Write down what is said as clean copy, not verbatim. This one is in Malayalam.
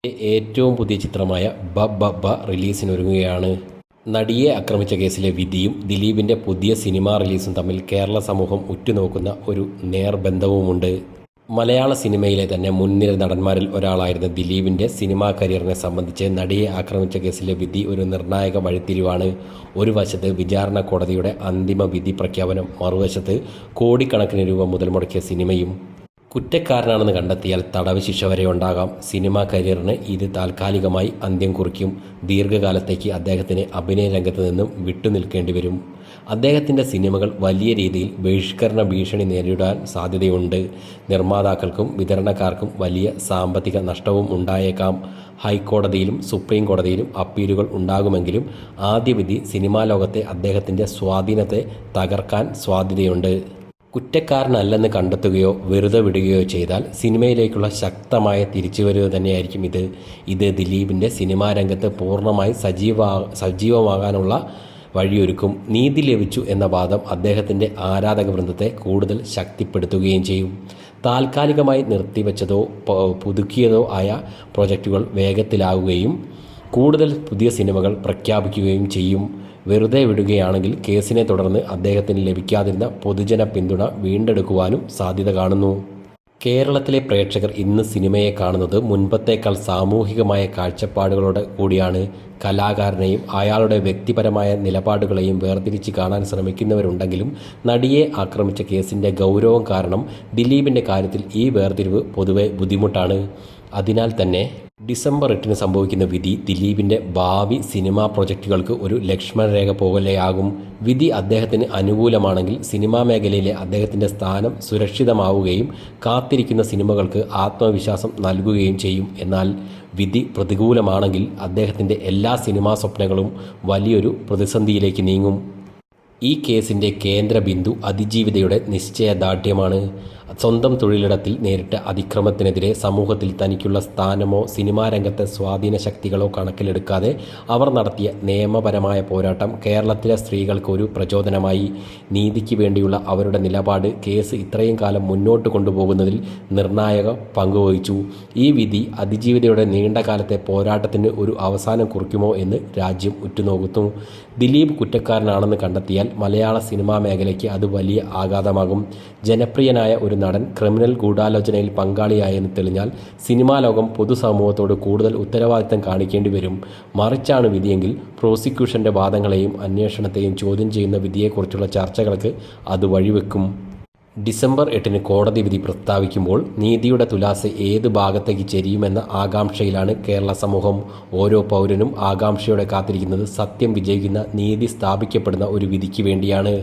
ഏറ്റവും പുതിയ ചിത്രമായ ബ ബ ബ റിലീസിനൊരുങ്ങുകയാണ്. നടിയെ ആക്രമിച്ച കേസിലെ വിധിയും ദിലീപിൻ്റെ പുതിയ സിനിമാ റിലീസും തമ്മിൽ കേരള സമൂഹം ഉറ്റുനോക്കുന്ന ഒരു നേർബന്ധവുമുണ്ട്. മലയാള സിനിമയിലെ തന്നെ മുൻനിര നടന്മാരിൽ ഒരാളായിരുന്ന ദിലീപിൻ്റെ സിനിമാ കരിയറിനെ സംബന്ധിച്ച് നടിയെ ആക്രമിച്ച കേസിലെ വിധി ഒരു നിർണായക വഴിത്തിരിവാണ്. ഒരു വശത്ത് വിചാരണ കോടതിയുടെ അന്തിമ വിധി പ്രഖ്യാപനം, മറുവശത്ത് കോടിക്കണക്കിന് രൂപ മുതൽ മുടക്കിയ സിനിമയും. കുറ്റക്കാരനാണെന്ന് കണ്ടെത്തിയാൽ തടവ് ശിക്ഷ വരെ ഉണ്ടാകാം. സിനിമാ കരിയറിന് ഇത് താൽക്കാലികമായി അന്ത്യം കുറിക്കും. ദീർഘകാലത്തേക്ക് അദ്ദേഹത്തിന് അഭിനയ രംഗത്ത് നിന്നും വിട്ടുനിൽക്കേണ്ടി വരും. അദ്ദേഹത്തിൻ്റെ സിനിമകൾ വലിയ രീതിയിൽ ബഹിഷ്കരണ ഭീഷണി നേരിടാൻ സാധ്യതയുണ്ട്. നിർമ്മാതാക്കൾക്കും വിതരണക്കാർക്കും വലിയ സാമ്പത്തിക നഷ്ടവും ഉണ്ടായേക്കാം. ഹൈക്കോടതിയിലും സുപ്രീം കോടതിയിലും അപ്പീലുകൾ ഉണ്ടാകുമെങ്കിലും ആദ്യ വിധി സിനിമാ ലോകത്തെ അദ്ദേഹത്തിൻ്റെ സ്വാധീനത്തെ തകർക്കാൻ സാധ്യതയുണ്ട്. കുറ്റക്കാരനല്ലെന്ന് കണ്ടെത്തുകയോ വെറുതെ വിടുകയോ ചെയ്താൽ സിനിമയിലേക്കുള്ള ശക്തമായ തിരിച്ചുവരവ് തന്നെയായിരിക്കും ഇത് ദിലീപിൻ്റെ സിനിമാ രംഗത്ത് പൂർണ്ണമായി സജീവമാകാനുള്ള വഴിയൊരുക്കും. നീതി ലഭിച്ചു എന്ന വാദം അദ്ദേഹത്തിൻ്റെ ആരാധക വൃന്ദത്തെ കൂടുതൽ ശക്തിപ്പെടുത്തുകയും ചെയ്യും. താൽക്കാലികമായി നിർത്തിവെച്ചതോ പുതുക്കിയതോ ആയ പ്രൊജക്റ്റുകൾ വേഗത്തിലാവുകയും കൂടുതൽ പുതിയ സിനിമകൾ പ്രഖ്യാപിക്കുകയും ചെയ്യും. വെറുതെ വിടുകയാണെങ്കിൽ കേസിനെ തുടർന്ന് അദ്ദേഹത്തിന് ലഭിക്കാതിരുന്ന പൊതുജന പിന്തുണ വീണ്ടെടുക്കുവാനും സാധ്യത കാണുന്നു. കേരളത്തിലെ പ്രേക്ഷകർ ഇന്ന് സിനിമയെ കാണുന്നത് മുൻപത്തേക്കാൾ സാമൂഹികമായ കാഴ്ചപ്പാടുകളോടെ കൂടിയാണ്. കലാകാരനെയും അയാളുടെ വ്യക്തിപരമായ നിലപാടുകളെയും വേർതിരിച്ച് കാണാൻ ശ്രമിക്കുന്നവരുണ്ടെങ്കിലും നടിയെ ആക്രമിച്ച കേസിൻ്റെ ഗൗരവം കാരണം ദിലീപിൻ്റെ കാര്യത്തിൽ ഈ വേർതിരിവ് പൊതുവെ ബുദ്ധിമുട്ടാണ്. അതിനാൽ തന്നെ ഡിസംബർ 8 സംഭവിക്കുന്ന വിധി ദിലീപിൻ്റെ ഭാവി സിനിമാ പ്രൊജക്റ്റുകൾക്ക് ഒരു ലക്ഷ്മണരേഖ പോലെയാകും. വിധി അദ്ദേഹത്തിന് അനുകൂലമാണെങ്കിൽ സിനിമാ മേഖലയിലെ അദ്ദേഹത്തിൻ്റെ സ്ഥാനം സുരക്ഷിതമാവുകയും കാത്തിരിക്കുന്ന സിനിമകൾക്ക് ആത്മവിശ്വാസം നൽകുകയും ചെയ്യും. എന്നാൽ വിധി പ്രതികൂലമാണെങ്കിൽ അദ്ദേഹത്തിൻ്റെ എല്ലാ സിനിമാ സ്വപ്നങ്ങളും വലിയൊരു പ്രതിസന്ധിയിലേക്ക് നീങ്ങും. ഈ കേസിൻ്റെ കേന്ദ്ര ബിന്ദു അതിജീവിതയുടെ നിശ്ചയദാർഢ്യമാണ്. സ്വന്തം തൊഴിലിടത്തിൽ നേരിട്ട അതിക്രമത്തിനെതിരെ സമൂഹത്തിൽ തനിക്കുള്ള സ്ഥാനമോ സിനിമാ രംഗത്തെ സ്വാധീന ശക്തികളോ കണക്കിലെടുക്കാതെ അവർ നടത്തിയ നിയമപരമായ പോരാട്ടം കേരളത്തിലെ സ്ത്രീകൾക്ക് ഒരു പ്രചോദനമായി. നീതിക്ക് വേണ്ടിയുള്ള അവരുടെ നിലപാട് കേസ് ഇത്രയും കാലം മുന്നോട്ട് കൊണ്ടുപോകുന്നതിൽ നിർണായക പങ്കുവഹിച്ചു. ഈ വിധി അതിജീവിതയുടെ നീണ്ടകാലത്തെ പോരാട്ടത്തിന് ഒരു അവസാനം കുറിക്കുമോ എന്ന് രാജ്യം ഉറ്റുനോക്കുന്നു. ദിലീപ് കുറ്റക്കാരനാണെന്ന് കണ്ടെത്തിയാൽ മലയാള സിനിമാ മേഖലയ്ക്ക് അത് വലിയ ആഘാതമാകും. ജനപ്രിയനായ ഒരു നടൻ ക്രിമിനൽ ഗൂഢാലോചനയിൽ പങ്കാളിയായെന്ന് തെളിഞ്ഞാൽ സിനിമാ ലോകം പൊതുസമൂഹത്തോട് കൂടുതൽ ഉത്തരവാദിത്തം കാണിക്കേണ്ടി വരും. മറിച്ചാണ് വിധിയെങ്കിൽ പ്രോസിക്യൂഷൻ്റെ വാദങ്ങളെയും അന്വേഷണത്തെയും ചോദ്യം ചെയ്യുന്ന വിധിയെക്കുറിച്ചുള്ള ചർച്ചകൾക്ക് അത് വഴിവെക്കും. ഡിസംബർ 8 കോടതി വിധി പ്രസ്താവിക്കുമ്പോൾ നീതിയുടെ തുലാസ് ഏത് ഭാഗത്തേക്ക് ചെരിയുമെന്ന ആകാംക്ഷയിലാണ് കേരള സമൂഹം. ഓരോ പൗരനും ആകാംക്ഷയോടെ കാത്തിരിക്കുന്നത് സത്യം വിജയിക്കുന്ന, നീതി സ്ഥാപിക്കപ്പെടുന്ന ഒരു വിധിക്ക് വേണ്ടിയാണ്.